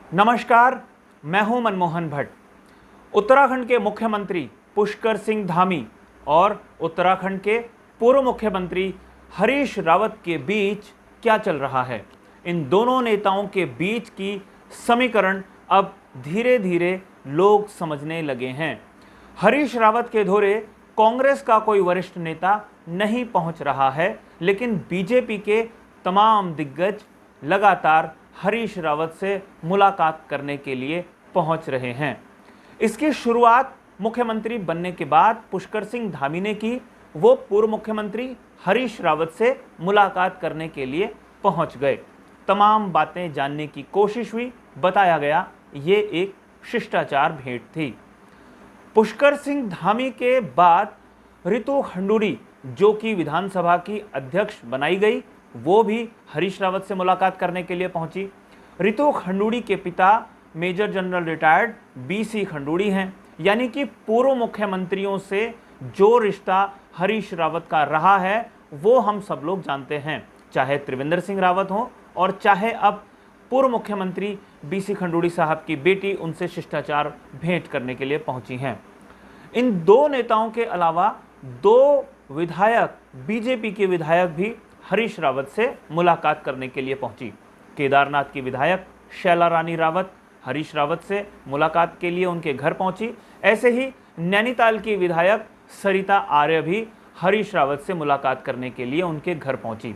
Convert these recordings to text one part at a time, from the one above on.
नमस्कार, मैं हूं मनमोहन भट्ट। उत्तराखंड के मुख्यमंत्री पुष्कर सिंह धामी और उत्तराखंड के पूर्व मुख्यमंत्री हरीश रावत के बीच क्या चल रहा है? इन दोनों नेताओं के बीच की समीकरण अब धीरे धीरे लोग समझने लगे हैं। हरीश रावत के धोरे कांग्रेस का कोई वरिष्ठ नेता नहीं पहुंच रहा है, लेकिन बीजेपी के तमाम दिग्गज लगातार हरीश रावत से मुलाकात करने के लिए पहुंच रहे हैं। इसकी शुरुआत मुख्यमंत्री बनने के बाद पुष्कर सिंह धामी ने की। वो पूर्व मुख्यमंत्री हरीश रावत से मुलाकात करने के लिए पहुंच गए। तमाम बातें जानने की कोशिश हुई। बताया गया ये एक शिष्टाचार भेंट थी। पुष्कर सिंह धामी के बाद रितु खंडूड़ी, जो कि विधानसभा की अध्यक्ष बनाई गई, वो भी हरीश रावत से मुलाकात करने के लिए पहुंची। रितु खंडूड़ी के पिता major general retired BC Khanduri हैं, यानी कि पूर्व मुख्यमंत्रियों से जो रिश्ता हरीश रावत का रहा है वो हम सब लोग जानते हैं, चाहे त्रिवेंद्र सिंह रावत हो और चाहे अब पूर्व मुख्यमंत्री बीसी खंडूड़ी साहब की बेटी उनसे शिष्टाचार भेंट करने के लिए पहुंची हैं। इन दो नेताओं के अलावा दो विधायक, बीजेपी के विधायक भी हरीश रावत से मुलाकात करने के लिए पहुंची। केदारनाथ की विधायक शैला रानी रावत हरीश रावत से मुलाकात के लिए उनके घर पहुंची। ऐसे ही नैनीताल की विधायक सरिता आर्य भी हरीश रावत से मुलाकात करने के लिए उनके घर पहुंची।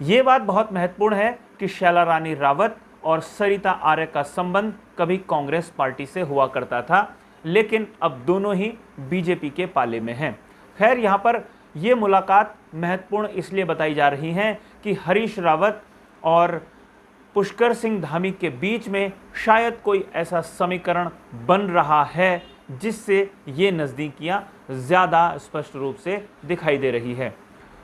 ये बात बहुत महत्वपूर्ण है कि शैला रानी रावत और सरिता आर्य का संबंध कभी कांग्रेस पार्टी से हुआ करता था, लेकिन अब दोनों ही बीजेपी के पाले में हैं। खैर, यहाँ पर ये मुलाकात महत्वपूर्ण इसलिए बताई जा रही है कि हरीश रावत और पुष्कर सिंह धामी के बीच में शायद कोई ऐसा समीकरण बन रहा है जिससे ये नज़दीकियां ज़्यादा स्पष्ट रूप से दिखाई दे रही है।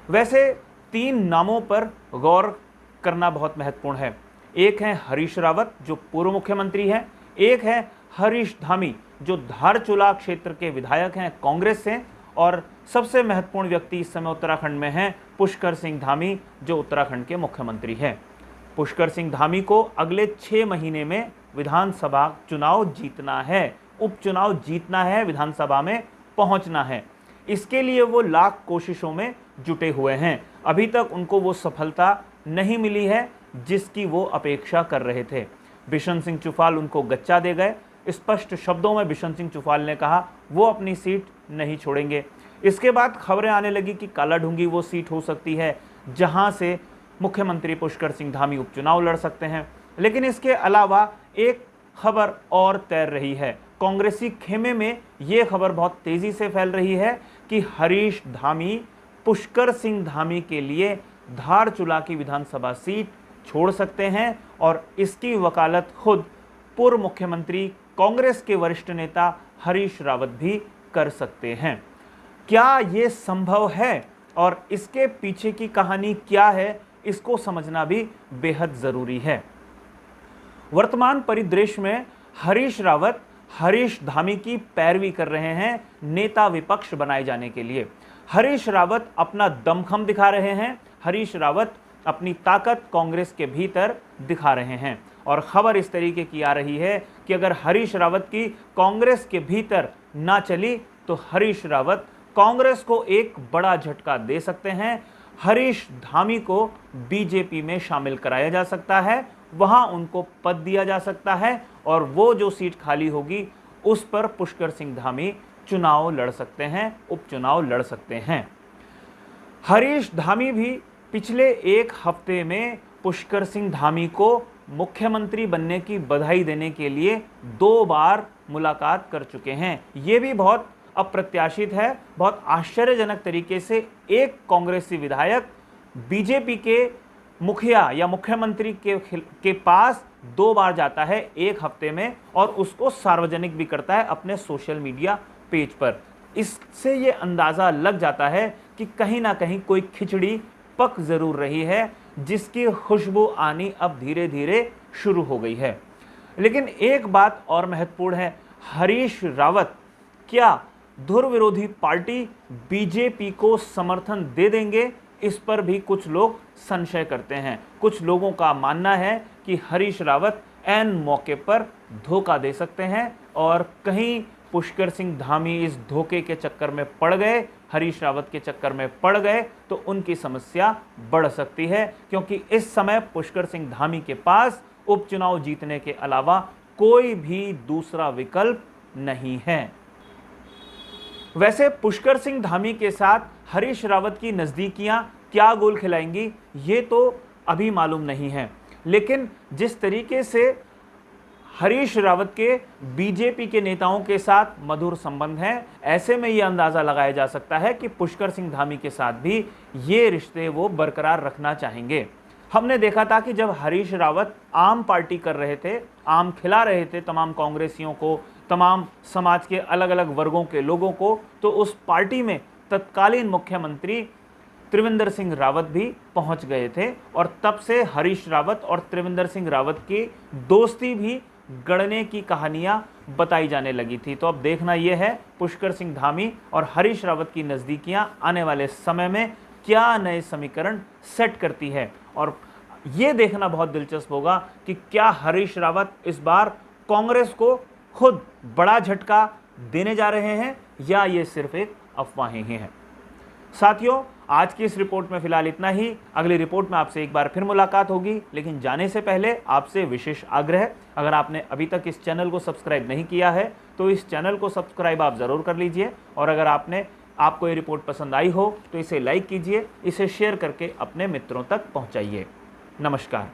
वैसे तीन नामों पर गौर करना बहुत महत्वपूर्ण है। एक है हरीश रावत, जो पूर्व मुख्यमंत्री हैं। एक है हरीश धामी, जो धारचूला क्षेत्र के विधायक हैं कांग्रेस से। और सबसे महत्वपूर्ण व्यक्ति इस समय उत्तराखंड में हैं पुष्कर सिंह धामी, जो उत्तराखंड के मुख्यमंत्री हैं। पुष्कर सिंह धामी को अगले 6 महीने में विधानसभा चुनाव जीतना है, उपचुनाव जीतना है, विधानसभा में पहुंचना है। इसके लिए वो लाख कोशिशों में जुटे हुए हैं। अभी तक उनको वो सफलता नहीं मिली है जिसकी वो अपेक्षा कर रहे थे। बिशन सिंह चुफाल उनको गच्चा दे गए। स्पष्ट शब्दों में बिशन सिंह चुफाल ने कहा वो अपनी सीट नहीं छोड़ेंगे। इसके बाद खबरें आने लगी कि कालाढूंगी वो सीट हो सकती है जहां से मुख्यमंत्री पुष्कर सिंह धामी उपचुनाव लड़ सकते हैं। लेकिन इसके अलावा एक खबर और तैर रही है। कांग्रेसी खेमे में ये खबर बहुत तेजी से फैल रही है कि हरीश धामी पुष्कर सिंह धामी के लिए धारचूला की विधानसभा सीट छोड़ सकते हैं और इसकी वकालत खुद पूर्व मुख्यमंत्री कांग्रेस के वरिष्ठ नेता हरीश रावत भी कर सकते हैं। क्या ये संभव है और इसके पीछे की कहानी क्या है, इसको समझना भी बेहद जरूरी है। वर्तमान परिदृश्य में हरीश रावत हरीश धामी की पैरवी कर रहे हैं नेता विपक्ष बनाए जाने के लिए। हरीश रावत अपना दमखम दिखा रहे हैं। हरीश रावत अपनी ताकत कांग्रेस के भीतर दिखा रहे हैं। और खबर इस तरीके की आ रही है कि अगर हरीश रावत की कांग्रेस के भीतर ना चली तो हरीश रावत कांग्रेस को एक बड़ा झटका दे सकते हैं। हरीश धामी को बीजेपी में शामिल कराया जा सकता है, वहां उनको पद दिया जा सकता है और वो जो सीट खाली होगी उस पर पुष्कर सिंह धामी चुनाव लड़ सकते हैं, उपचुनाव लड़ सकते हैं। हरीश धामी भी पिछले एक हफ्ते में पुष्कर सिंह धामी को मुख्यमंत्री बनने की बधाई देने के लिए 2 बार मुलाकात कर चुके हैं। ये भी बहुत अप्रत्याशित है। बहुत आश्चर्यजनक तरीके से एक कांग्रेसी विधायक बीजेपी के मुखिया या मुख्यमंत्री के पास 2 बार जाता है एक हफ्ते में और उसको सार्वजनिक भी करता है अपने सोशल मीडिया पेज पर। इससे ये अंदाज़ा लग जाता है कि कहीं ना कहीं कोई खिचड़ी पक ज़रूर रही है जिसकी खुशबू आनी अब धीरे धीरे शुरू हो गई है। लेकिन एक बात और महत्वपूर्ण है, हरीश रावत क्या धुर विरोधी पार्टी बीजेपी को समर्थन दे देंगे, इस पर भी कुछ लोग संशय करते हैं। कुछ लोगों का मानना है कि हरीश रावत ऐन मौके पर धोखा दे सकते हैं और कहीं पुष्कर सिंह धामी इस धोखे के चक्कर में पड़ गए, हरीश रावत के चक्कर में पड़ गए तो उनकी समस्या बढ़ सकती है, क्योंकि इस समय पुष्कर सिंह धामी के पास उपचुनाव जीतने के अलावा कोई भी दूसरा विकल्प नहीं है। वैसे पुष्कर सिंह धामी के साथ हरीश रावत की नजदीकियां क्या गोल खिलाएंगी ये तो अभी मालूम नहीं है, लेकिन जिस तरीके से हरीश रावत के बीजेपी के नेताओं के साथ मधुर संबंध हैं, ऐसे में यह अंदाजा लगाया जा सकता है कि पुष्कर सिंह धामी के साथ भी ये रिश्ते वो बरकरार रखना चाहेंगे। हमने देखा था कि जब हरीश रावत आम पार्टी कर रहे थे, आम खिला रहे थे तमाम कांग्रेसियों को, तमाम समाज के अलग अलग वर्गों के लोगों को, तो उस पार्टी में तत्कालीन मुख्यमंत्री त्रिवेंद्र सिंह रावत भी पहुंच गए थे और तब से हरीश रावत और त्रिवेंद्र सिंह रावत की दोस्ती भी गढ़ने की कहानियां बताई जाने लगी थी। तो अब देखना यह है पुष्कर सिंह धामी और हरीश रावत की नज़दीकियां आने वाले समय में क्या नए समीकरण सेट करती है, और ये देखना बहुत दिलचस्प होगा कि क्या हरीश रावत इस बार कांग्रेस को खुद बड़ा झटका देने जा रहे हैं या ये सिर्फ एक अफवाहें ही हैं। साथियों, आज की इस रिपोर्ट में फिलहाल इतना ही। अगली रिपोर्ट में आपसे एक बार फिर मुलाकात होगी, लेकिन जाने से पहले आपसे विशेष आग्रह, अगर आपने अभी तक इस चैनल को सब्सक्राइब नहीं किया है तो इस चैनल को सब्सक्राइब आप ज़रूर कर लीजिए, और अगर आपको ये रिपोर्ट पसंद आई हो तो इसे लाइक कीजिए, इसे शेयर करके अपने मित्रों तक पहुंचाइए। नमस्कार।